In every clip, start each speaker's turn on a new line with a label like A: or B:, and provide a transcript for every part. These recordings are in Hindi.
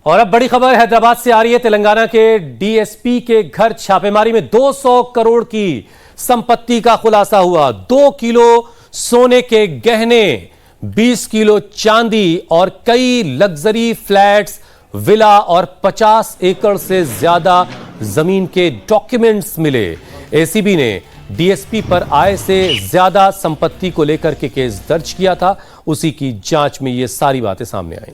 A: और अब बड़ी खबर हैदराबाद से आ रही है। तेलंगाना के डीएसपी के घर छापेमारी में 200 करोड़ की संपत्ति का खुलासा हुआ। 2 किलो सोने के गहने, 20 किलो चांदी और कई लग्जरी फ्लैट्स, विला और 50 एकड़ से ज्यादा जमीन के डॉक्यूमेंट्स मिले। एसीबी ने डीएसपी पर आय से ज्यादा संपत्ति को लेकर के केस दर्ज किया था। उसी की जांच में ये सारी बातें सामने आई।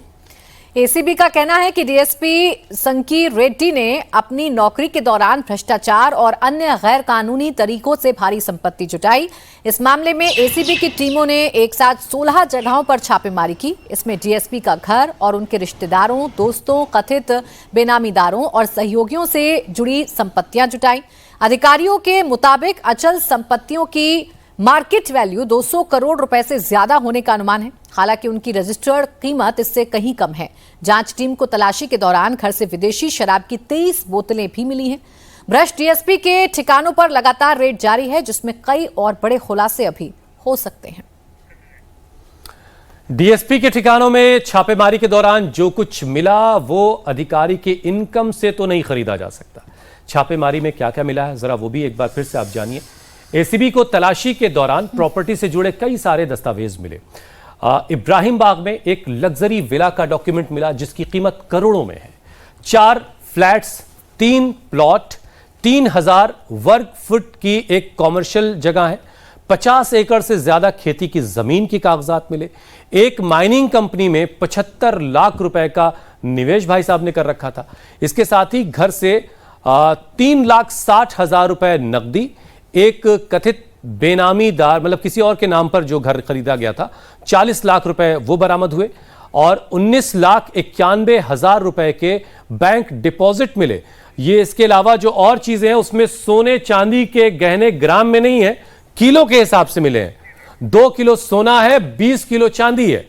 B: एसीबी का कहना है कि डीएसपी संकी रेड्डी ने अपनी नौकरी के दौरान भ्रष्टाचार और अन्य गैर कानूनी तरीकों से भारी संपत्ति जुटाई। इस मामले में एसीबी की टीमों ने एक साथ 16 जगहों पर छापेमारी की। इसमें डीएसपी का घर और उनके रिश्तेदारों, दोस्तों, कथित बेनामीदारों और सहयोगियों से जुड़ी संपत्तियां जुटाई। अधिकारियों के मुताबिक अचल संपत्तियों की मार्केट वैल्यू 200 करोड़ रुपए से ज्यादा होने का अनुमान है। हालांकि उनकी रजिस्टर्ड कीमत इससे कहीं कम है। जांच टीम को तलाशी के दौरान घर से विदेशी शराब की 23 बोतलें भी मिली हैं। भ्रष्ट डीएसपी के ठिकानों पर लगातार रेड जारी है, जिसमें कई और बड़े खुलासे अभी हो सकते हैं।
A: डीएसपी के ठिकानों में छापेमारी के दौरान जो कुछ मिला वो अधिकारी के इनकम से तो नहीं खरीदा जा सकता। छापेमारी में क्या क्या मिला है, जरा वो भी एक बार फिर से आप जानिए। एसीबी को तलाशी के दौरान प्रॉपर्टी से जुड़े कई सारे दस्तावेज मिले। इब्राहिम बाग में एक लग्जरी विला का डॉक्यूमेंट मिला जिसकी कीमत करोड़ों में है। 4 फ्लैट्स, 3 प्लॉट, 3000 वर्ग फुट की एक कॉमर्शियल जगह है। 50 एकड़ से ज्यादा खेती की जमीन के कागजात मिले। एक माइनिंग कंपनी में 75 लाख रुपए का निवेश भाई साहब ने कर रखा था। इसके साथ ही घर से 3,60,000 रुपए नकदी, एक कथित बेनामीदार मतलब किसी और के नाम पर जो घर खरीदा गया था, 40 लाख रुपए वो बरामद हुए और 19,91,000 रुपए के बैंक डिपॉजिट मिले। ये इसके अलावा जो और चीजें हैं उसमें सोने चांदी के गहने ग्राम में नहीं है, किलो के हिसाब से मिले हैं। 2 किलो सोना है, 20 किलो चांदी है।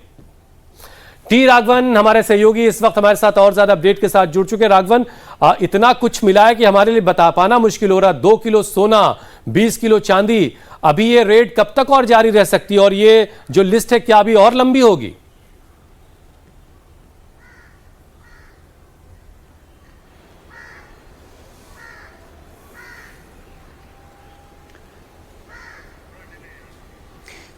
A: टी राघवन हमारे सहयोगी इस वक्त हमारे साथ और ज्यादा अपडेट के साथ जुड़ चुके हैं। राघवन, इतना कुछ मिला है कि हमारे लिए बता पाना मुश्किल हो रहा। 2 किलो सोना, 20 किलो चांदी, अभी ये रेड कब तक और जारी रह सकती है और ये जो लिस्ट है क्या अभी और लंबी होगी?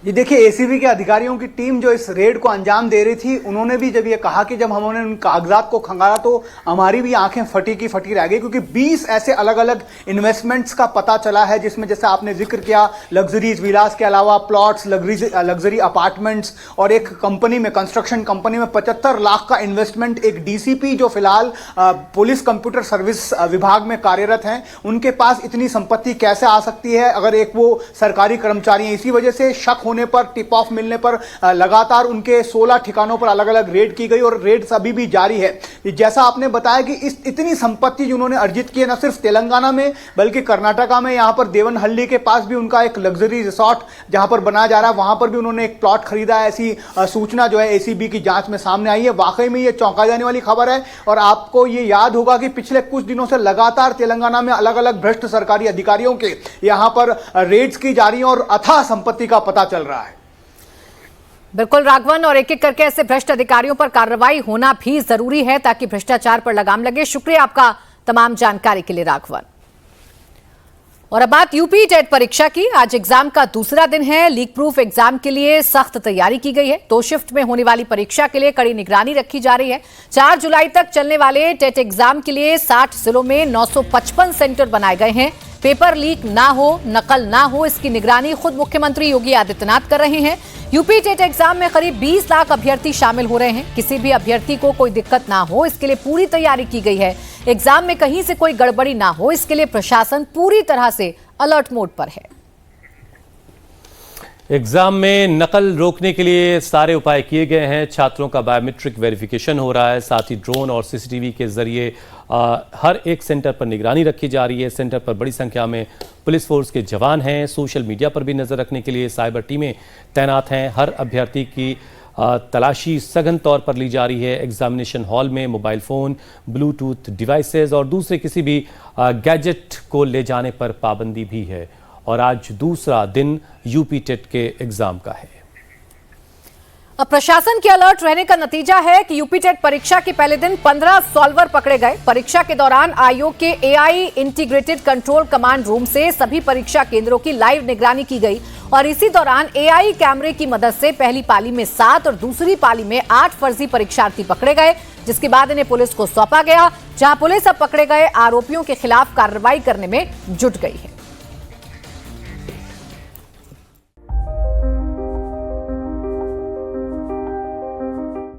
C: ये देखिए, एसीबी के अधिकारियों की टीम जो इस रेड को अंजाम दे रही थी, उन्होंने भी जब ये कहा कि जब हमने उन कागजात को खंगाला तो हमारी भी आंखें फटी की फटी रह गई, क्योंकि 20 ऐसे अलग अलग इन्वेस्टमेंट्स का पता चला है जिसमें जैसे आपने जिक्र किया लग्जरीज विलास के अलावा प्लॉट्स, लग्जरी अपार्टमेंट्स और एक कंपनी में, कंस्ट्रक्शन कंपनी में 75 लाख का इन्वेस्टमेंट। एक डीसीपी जो फिलहाल पुलिस कंप्यूटर सर्विस विभाग में कार्यरत हैं, उनके पास इतनी संपत्ति कैसे आ सकती है अगर एक वो सरकारी कर्मचारी हैं। इसी वजह से शक होने पर, टिप ऑफ मिलने पर लगातार उनके 16 ठिकानों पर अलग अलग रेड की गई और रेड अभी भी जारी है। जैसा आपने बताया कि इतनी संपत्ति जो उन्होंने अर्जित की है, न सिर्फ तेलंगाना में बल्कि कर्नाटका में, यहां पर देवनहल्ली के पास भी उनका एक लग्जरी रिसोर्ट जहां पर बनाया जा रहा है, वहां पर भी उन्होंने एक प्लॉट खरीदा है। ऐसी सूचना जो है एसीबी की जांच में सामने आई है। वाकई में यह चौंका जाने वाली खबर है और आपको यह याद होगा कि पिछले कुछ दिनों से लगातार तेलंगाना में अलग अलग भ्रष्ट सरकारी अधिकारियों के यहां पर रेड्स की जा रही है और अथाह संपत्ति का पता चल रहा है।
B: बिल्कुल राघवन, और एक एक करके ऐसे भ्रष्ट अधिकारियों पर कार्रवाई होना भी जरूरी है ताकि भ्रष्टाचार पर लगाम लगे। शुक्रिया आपका तमाम जानकारी के लिए राघवन। और अब बात यूपी टेट परीक्षा की। आज एग्जाम का दूसरा दिन है। लीक प्रूफ एग्जाम के लिए सख्त तैयारी की गई है। 2 शिफ्ट में होने वाली परीक्षा के लिए कड़ी निगरानी रखी जा रही है। 4 जुलाई तक चलने वाले टेट एग्जाम के लिए 60 जिलों में 955 सेंटर बनाए गए हैं। पेपर लीक ना हो, नकल ना हो, इसकी निगरानी खुद मुख्यमंत्री योगी आदित्यनाथ कर रहे हैं। यूपी टेट एग्जाम में करीब 20 लाख अभ्यर्थी शामिल हो रहे हैं। किसी भी अभ्यर्थी को कोई दिक्कत ना हो, इसके लिए पूरी तैयारी की गई है। एग्जाम में कहीं से कोई गड़बड़ी ना हो, इसके लिए प्रशासन पूरी तरह से अलर्ट मोड पर है।
A: एग्जाम में नकल रोकने के लिए सारे उपाय किए गए हैं। छात्रों का बायोमेट्रिक वेरिफिकेशन हो रहा है, साथ ही ड्रोन और सीसीटीवी के जरिए हर एक सेंटर पर निगरानी रखी जा रही है। सेंटर पर बड़ी संख्या में पुलिस फोर्स के जवान हैं। सोशल मीडिया पर भी नजर रखने के लिए साइबर टीमें तैनात हैं। हर अभ्यर्थी की तलाशी सघन तौर पर ली जा रही है। एग्जामिनेशन हॉल में मोबाइल फ़ोन, ब्लूटूथ डिवाइसेस और दूसरे किसी भी गैजेट को ले जाने पर पाबंदी भी है। और आज दूसरा दिन यूपी टेट के एग्जाम का है।
B: अब प्रशासन के अलर्ट रहने का नतीजा है कि यूपी टेट परीक्षा के पहले दिन 15 सॉल्वर पकड़े गए। परीक्षा के दौरान आयोग के AI integrated control command room से सभी परीक्षा केंद्रों की लाइव निगरानी की गई और इसी दौरान एआई कैमरे की मदद से पहली पाली में 7 और दूसरी पाली में 8 फर्जी परीक्षार्थी पकड़े गए, जिसके बाद इन्हें पुलिस को सौंपा गया, जहां पुलिस अब पकड़े गए आरोपियों के खिलाफ कार्रवाई करने में जुट गई है।